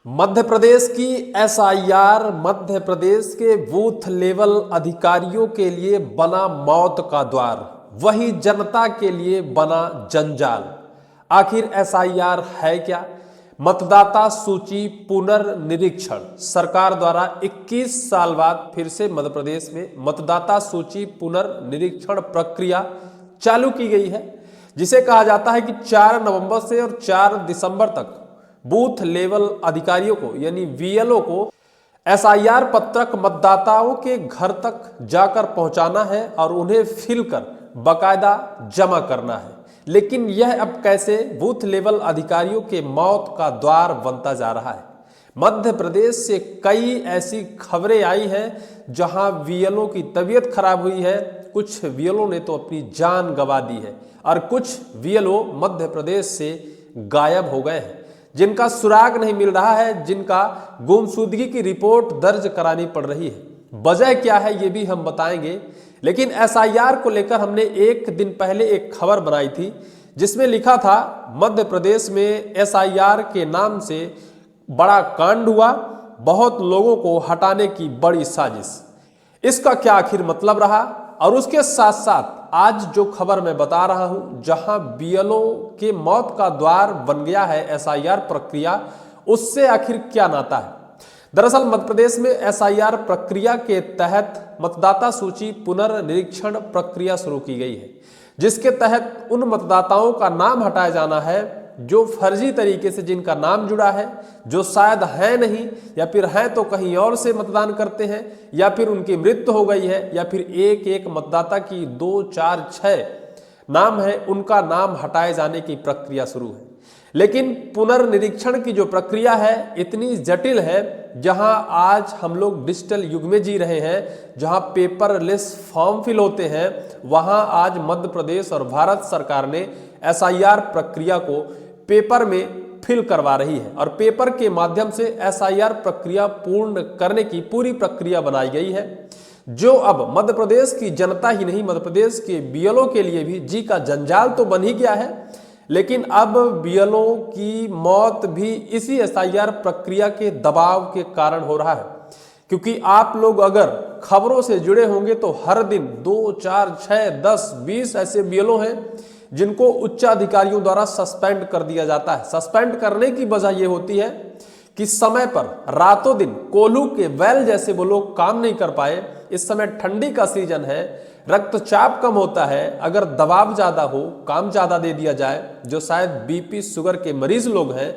मध्य प्रदेश की एसआईआर मध्य प्रदेश के booth level अधिकारियों के लिए बना मौत का द्वार, वही जनता के लिए बना जंजाल। आखिर एसआईआर है क्या? मतदाता सूची पुनर्निरीक्षण। सरकार द्वारा 21 साल बाद फिर से मध्य प्रदेश में मतदाता सूची पुनर्निरीक्षण प्रक्रिया चालू की गई है, जिसे कहा जाता है कि 4 नवंबर से और 4 दिसंबर तक बूथ लेवल अधिकारियों को यानी वीएलओ को एसआईआर पत्रक मतदाताओं के घर तक जाकर पहुंचाना है और उन्हें फिल कर बकायदा जमा करना है। लेकिन यह अब कैसे बूथ लेवल अधिकारियों के मौत का द्वार बनता जा रहा है? मध्य प्रदेश से कई ऐसी खबरें आई हैं जहां वीएलओ की तबीयत खराब हुई है, कुछ वीएलओ ने तो अपनी जान गंवा दी है और कुछ वीएलओ मध्य प्रदेश से गायब हो गए हैं, जिनका सुराग नहीं मिल रहा है, जिनका गुमशुदगी की रिपोर्ट दर्ज करानी पड़ रही है। वजह क्या है ये भी हम बताएंगे। लेकिन एसआईआर को लेकर हमने एक दिन पहले एक खबर बनाई थी जिसमें लिखा था मध्य प्रदेश में एसआईआर के नाम से बड़ा कांड हुआ, बहुत लोगों को हटाने की बड़ी साजिश। इसका क्या आखिर मतलब रहा? और उसके साथ साथ आज जो खबर मैं बता रहा हूं, जहां बीएलओ के मौत का द्वार बन गया है एसआईआर प्रक्रिया, उससे आखिर क्या नाता है? दरअसल मध्य प्रदेश में एसआईआर प्रक्रिया के तहत मतदाता सूची पुनर्निरीक्षण प्रक्रिया शुरू की गई है, जिसके तहत उन मतदाताओं का नाम हटाया जाना है जो फर्जी तरीके से जिनका नाम जुड़ा है, जो शायद है नहीं या फिर हैं तो कहीं और से मतदान करते हैं, या फिर उनकी मृत्यु हो गई है, या फिर एक मतदाता की 2, 4, 6 नाम है, उनका नाम हटाए जाने की प्रक्रिया शुरू है। लेकिन पुनर्निरीक्षण की जो प्रक्रिया है इतनी जटिल है, जहां आज हम लोग डिजिटल युग में जी रहे हैं, जहां पेपरलेस फॉर्म फिल होते हैं, वहां आज मध्य प्रदेश और भारत सरकार ने एसआईआर प्रक्रिया को पेपर में फिल करवा रही है और पेपर के माध्यम से एसआईआर प्रक्रिया पूर्ण करने की पूरी प्रक्रिया बनाई गई है, जो अब मध्य प्रदेश की जनता ही नहीं, मध्य प्रदेश के बीएलओ के लिए भी जी का जंजाल तो बन ही गया है। लेकिन अब बीएलओ की मौत भी इसी एसआईआर प्रक्रिया के दबाव के कारण हो रहा है, क्योंकि आप लोग अगर खबरों से जुड़े होंगे तो हर दिन 2, 4, 6, 10, 20 ऐसे बीएलओ हैं जिनको उच्चाधिकारियों द्वारा सस्पेंड कर दिया जाता है। सस्पेंड करने की वजह यह होती है कि समय पर रातों दिन कोल्हू के बैल जैसे वो लोग काम नहीं कर पाए। इस समय ठंडी का सीजन है, रक्तचाप कम होता है, अगर दबाव ज्यादा हो, काम ज्यादा दे दिया जाए, जो शायद बीपी शुगर के मरीज लोग हैं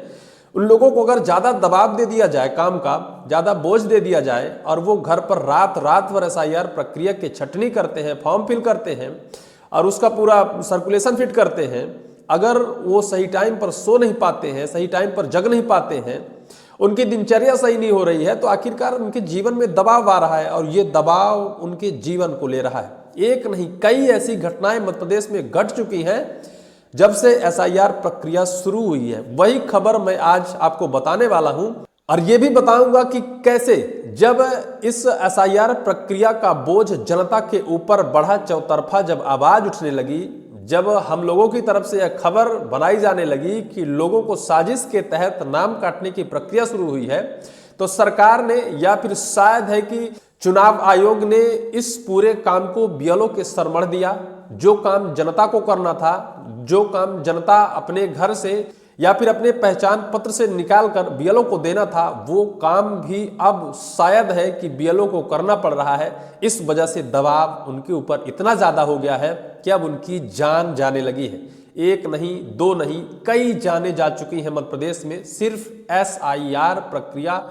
उन लोगों को अगर ज्यादा दबाव दे दिया जाए, काम का ज्यादा बोझ दे दिया जाए और वो घर पर रात भर एसआईआर प्रक्रिया की छटनी करते हैं, फॉर्म फिल करते हैं और उसका पूरा सर्कुलेशन फिट करते हैं, अगर वो सही टाइम पर सो नहीं पाते हैं, सही टाइम पर जग नहीं पाते हैं, उनकी दिनचर्या सही नहीं हो रही है, तो आखिरकार उनके जीवन में दबाव आ रहा है और ये दबाव उनके जीवन को ले रहा है। एक नहीं कई ऐसी घटनाएं मध्य प्रदेश में घट चुकी हैं जब से एसआईआर प्रक्रिया शुरू हुई है। वही खबर मैं आज आपको बताने वाला हूं और ये भी बताऊंगा कि कैसे जब इस एसआईआर प्रक्रिया का बोझ जनता के ऊपर बढ़ा, चौतरफा जब आवाज उठने लगी, जब हम लोगों की तरफ से यह खबर बनाई जाने लगी कि लोगों को साजिश के तहत नाम काटने की प्रक्रिया शुरू हुई है, तो सरकार ने या फिर शायद है कि चुनाव आयोग ने इस पूरे काम को बीएलओ के सर मढ़ दिया। जो काम जनता को करना था, जो काम जनता अपने घर से या फिर अपने पहचान पत्र से निकाल कर बीएलओ को देना था, वो काम भी अब शायद है कि बीएलओ को करना पड़ रहा है। इस वजह से दबाव उनके ऊपर इतना ज्यादा हो गया है कि अब उनकी जान जाने लगी है। एक नहीं, दो नहीं, कई जाने जा चुकी हैं मध्य प्रदेश में, सिर्फ एसआईआर प्रक्रिया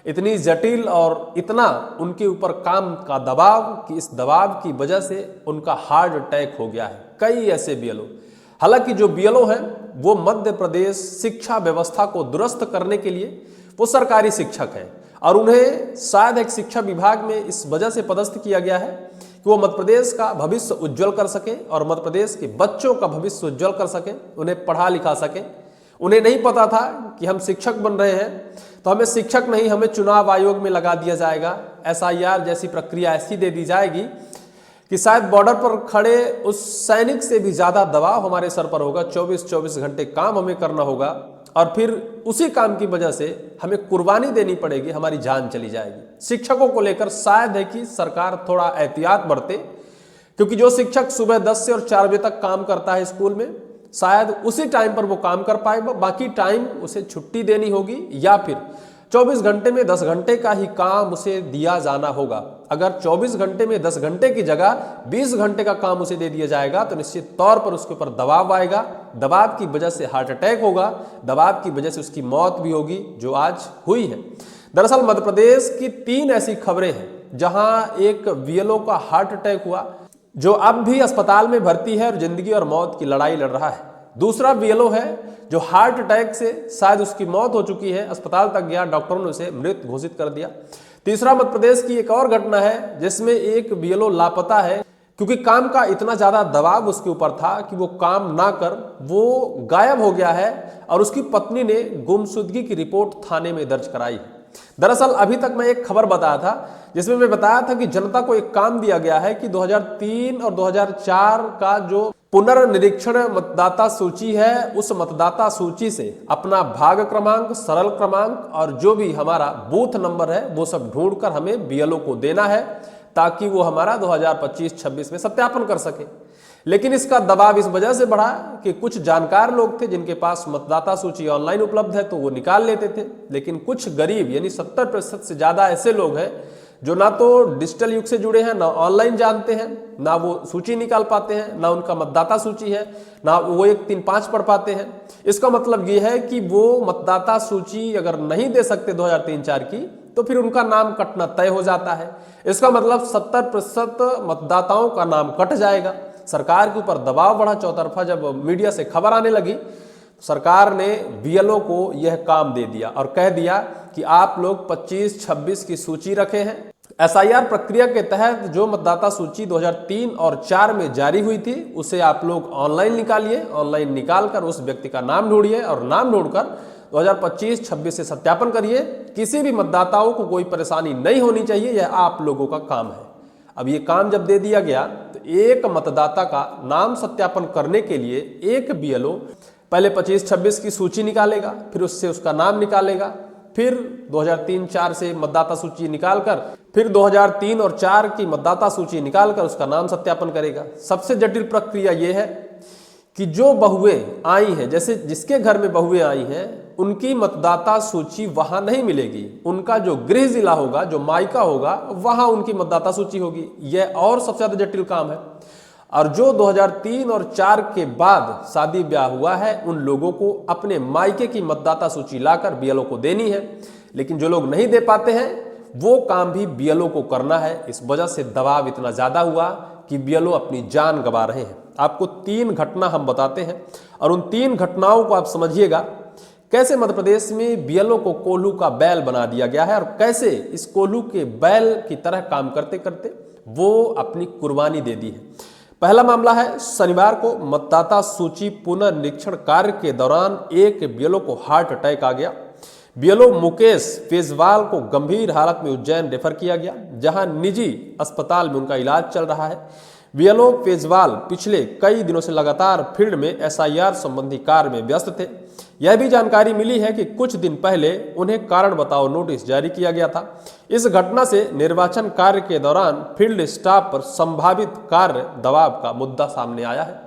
इतनी जटिल और इतना उनके ऊपर काम का दबाव कि इस दबाव की वजह से उनका हार्ट अटैक हो गया है। कई ऐसे बीएलओ, हालांकि जो बीएलओ हैं वो मध्य प्रदेश शिक्षा व्यवस्था को दुरुस्त करने के लिए वो सरकारी शिक्षक हैं और उन्हें शायद एक शिक्षा विभाग में इस वजह से पदस्थ किया गया है कि वो मध्य प्रदेश का भविष्य उज्जवल कर सके और मध्य प्रदेश के बच्चों का भविष्य उज्जवल कर सके, उन्हें पढ़ा लिखा सके। उन्हें नहीं पता था कि हम शिक्षक बन रहे हैं तो हमें शिक्षक नहीं, हमें चुनाव आयोग में लगा दिया जाएगा, एसआईआर जैसी प्रक्रिया ऐसी दे दी जाएगी कि शायद बॉर्डर पर खड़े उस सैनिक से भी ज्यादा दबाव हमारे सर पर होगा, 24-24 घंटे काम हमें करना होगा और फिर उसी काम की वजह से हमें कुर्बानी देनी पड़ेगी, हमारी जान चली जाएगी। शिक्षकों को लेकर शायद है कि सरकार थोड़ा एहतियात बरते, क्योंकि जो शिक्षक सुबह 10 से और 4 बजे तक काम करता है स्कूल में, शायद उसी टाइम पर वो काम कर पाए, बाकी टाइम उसे छुट्टी देनी होगी या फिर 24 घंटे में 10 घंटे का ही काम उसे दिया जाना होगा। अगर 24 घंटे में 10 घंटे की जगह 20 घंटे का काम उसे दे दिया जाएगा तो निश्चित तौर पर उसके ऊपर दबाव आएगा, दबाव की वजह से हार्ट अटैक होगा, दबाव की वजह से उसकी मौत भी होगी, जो आज हुई है। दरअसल मध्य प्रदेश की 3 ऐसी खबरें हैं जहां एक बीएलओ का हार्ट अटैक हुआ, जो अब भी अस्पताल में भर्ती है और जिंदगी और मौत की लड़ाई लड़ रहा है। दूसरा बीएलओ है जो हार्ट अटैक से शायद उसकी मौत हो चुकी है, अस्पताल तक गया, डॉक्टरों ने उसे मृत घोषित कर दिया। तीसरा मध्य प्रदेश की एक और घटना है जिसमें एक बीएलओ लापता है, क्योंकि काम का इतना ज्यादा दबाव उसके ऊपर था कि वो काम ना कर वो गायब हो गया है और उसकी पत्नी ने गुमशुदगी की रिपोर्ट थाने में दर्ज कराई है। दरअसल अभी तक मैं एक खबर बताया था जिसमें मैं बताया था कि जनता को एक काम दिया गया है कि 2003 और 2004 का जो पुनर्निरीक्षण मतदाता सूची है, उस मतदाता सूची से अपना भाग क्रमांक, सरल क्रमांक और जो भी हमारा बूथ नंबर है वो सब ढूंढकर हमें बीएलओ को देना है, ताकि वो हमारा 2025-26 में सत्यापन कर सके। लेकिन इसका दबाव इस वजह से बढ़ा कि कुछ जानकार लोग थे जिनके पास मतदाता सूची ऑनलाइन उपलब्ध है तो वो निकाल लेते थे, लेकिन कुछ गरीब यानी 70% से ज्यादा ऐसे लोग हैं जो ना तो डिजिटल युग से जुड़े हैं, ना ऑनलाइन जानते हैं, ना वो सूची निकाल पाते हैं, ना उनका मतदाता सूची है, ना वो 1-3-5 पढ़ पाते हैं। इसका मतलब ये है कि वो मतदाता सूची अगर नहीं दे सकते 2003-4 की तो फिर उनका नाम कटना तय हो जाता है। इसका मतलब 70% मतदाताओं का नाम कट जाएगा। सरकार के ऊपर दबाव बढ़ा चौतरफा, जब मीडिया से खबर आने लगी सरकार ने बीएलओ को यह काम दे दिया और कह दिया कि आप लोग 25-26 की सूची रखे हैं। एसआईआर प्रक्रिया के तहत जो मतदाता सूची 2003 और 4 में जारी हुई थी उसे आप लोग ऑनलाइन निकालिए, ऑनलाइन निकालकर उस व्यक्ति का नाम ढूंढिए और नाम ढूंढकर 2025-26 से सत्यापन करिए। किसी भी मतदाताओं को कोई परेशानी नहीं होनी चाहिए, यह आप लोगों का काम है। अब ये काम जब दे दिया गया तो एक मतदाता का नाम सत्यापन करने के लिए एक बीएलओ पहले 25-26 की सूची निकालेगा, फिर उससे उसका नाम निकालेगा, फिर 2003-4 से मतदाता सूची निकालकर फिर 2003 और 4 की मतदाता सूची निकालकर उसका नाम सत्यापन करेगा। सबसे जटिल प्रक्रिया यह है कि जो बहुएं आई हैं, जैसे जिसके घर में बहुएं आई हैं, उनकी मतदाता सूची वहां नहीं मिलेगी। उनका जो गृह जिला होगा, जो मायका होगा, वहां उनकी मतदाता सूची होगी। यह और सबसे ज्यादा जटिल काम है। और जो 2003 और 4 के बाद शादी ब्याह हुआ है उन लोगों को अपने मायके की मतदाता सूची लाकर बीएलओ को देनी है, लेकिन जो लोग नहीं दे पाते हैं वो काम भी बीएलओ को करना है। इस वजह से दबाव इतना ज्यादा हुआ कि बीएलओ अपनी जान गंवा रहे हैं। आपको 3 घटना हम बताते हैं और उन 3 घटनाओं को आप समझिएगा कैसे मध्य प्रदेश में बीएलओ को कोल्हू का बैल बना दिया गया है और कैसे इस कोल्हू के बैल की तरह काम करते करते वो अपनी कुर्बानी दे दी है। पहला मामला है, शनिवार को मतदाता सूची पुनर्निरीक्षण कार्य के दौरान एक बीएलओ को हार्ट अटैक आ गया। बीएलओ मुकेश फेजवाल को गंभीर हालत में उज्जैन रेफर किया गया, जहां निजी अस्पताल में उनका इलाज चल रहा है। बीएलओ फेजवाल पिछले कई दिनों से लगातार फील्ड में एसआईआर संबंधी कार्य में व्यस्त थे। यह भी जानकारी मिली है कि कुछ दिन पहले उन्हें कारण बताओ नोटिस जारी किया गया था। इस घटना से निर्वाचन कार्य के दौरान फील्ड स्टाफ पर संभावित कार्य दबाव का मुद्दा सामने आया है।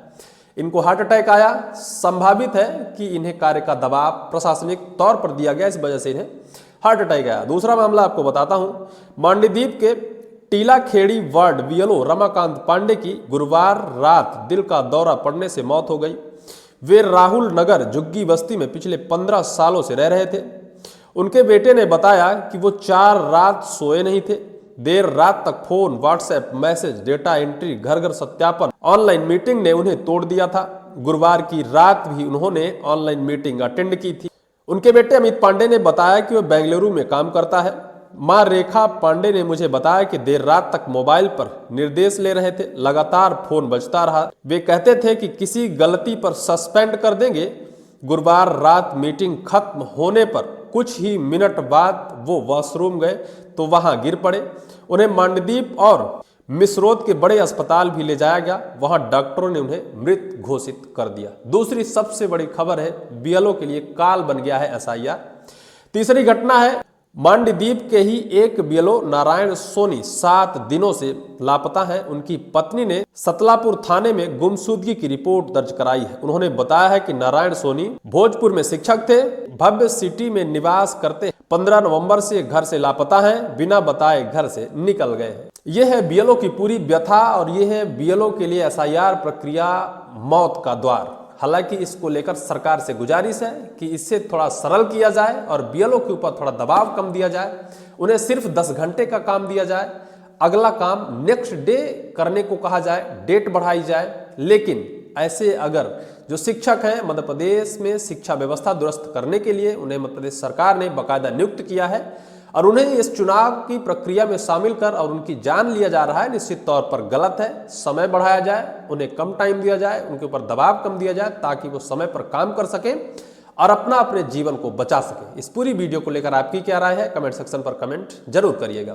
इनको हार्ट अटैक आया, संभावित है कि इन्हें कार्य का दबाव प्रशासनिक तौर पर दिया गया, इस वजह से इन्हें हार्ट अटैक आया। दूसरा मामला आपको बताता हूं, मांडीदीप के टीलाखेड़ी वार्ड बीएलओ रमाकांत पांडे की गुरुवार रात दिल का दौरा पड़ने से मौत हो गई। वे राहुल नगर झुग्गी बस्ती में पिछले 15 सालों से रह रहे थे। उनके बेटे ने बताया कि वो 4 रात सोए नहीं थे। देर रात तक phone, WhatsApp message, data entry, घर घर सत्यापन, ऑनलाइन मीटिंग ने उन्हें तोड़ दिया था। गुरुवार की रात भी उन्होंने ऑनलाइन मीटिंग अटेंड की थी। उनके बेटे अमित पांडे ने बताया कि वह बेंगलुरु में काम करता है। मां रेखा पांडे ने मुझे बताया कि देर रात तक मोबाइल पर निर्देश ले रहे थे, लगातार फोन बजता रहा। वे कहते थे कि किसी गलती पर सस्पेंड कर देंगे। गुरुवार रात मीटिंग खत्म होने पर कुछ ही मिनट बाद वो वॉशरूम गए तो वहां गिर पड़े। उन्हें मांडदीप और मिसरोद के बड़े अस्पताल भी ले जाया गया, वहां डॉक्टरों ने उन्हें मृत घोषित कर दिया। दूसरी सबसे बड़ी खबर है बीएलओ के लिए काल बन गया है एसआईआर। तीसरी घटना है मांडीदीप के ही एक बीएलओ नारायण सोनी 7 दिनों से लापता हैं। उनकी पत्नी ने सतलापुर थाने में गुमशुदगी की रिपोर्ट दर्ज कराई है। उन्होंने बताया है कि नारायण सोनी भोजपुर में शिक्षक थे, भव्य सिटी में निवास करते 15 नवंबर से घर से लापता हैं, बिना बताए घर से निकल गए हैं। यह है बीएलओ की पूरी व्यथा और यह है बीएलओ के लिए एसआईआर प्रक्रिया मौत का द्वार। हालांकि इसको लेकर सरकार से गुजारिश है कि इससे थोड़ा सरल किया जाए और बीएलओ के ऊपर थोड़ा दबाव कम दिया जाए, उन्हें सिर्फ 10 घंटे का काम दिया जाए, अगला काम नेक्स्ट डे करने को कहा जाए, डेट बढ़ाई जाए। लेकिन ऐसे अगर जो शिक्षक हैं मध्य प्रदेश में शिक्षा व्यवस्था दुरुस्त करने के लिए उन्हें मध्य प्रदेश सरकार ने बाकायदा नियुक्त किया है और उन्हें इस चुनाव की प्रक्रिया में शामिल कर और उनकी जान लिया जा रहा है, निश्चित तौर पर गलत है। समय बढ़ाया जाए, उन्हें कम टाइम दिया जाए, उनके ऊपर दबाव कम दिया जाए ताकि वो समय पर काम कर सकें और अपने जीवन को बचा सकें। इस पूरी वीडियो को लेकर आपकी क्या राय है, कमेंट सेक्शन पर कमेंट जरूर करिएगा।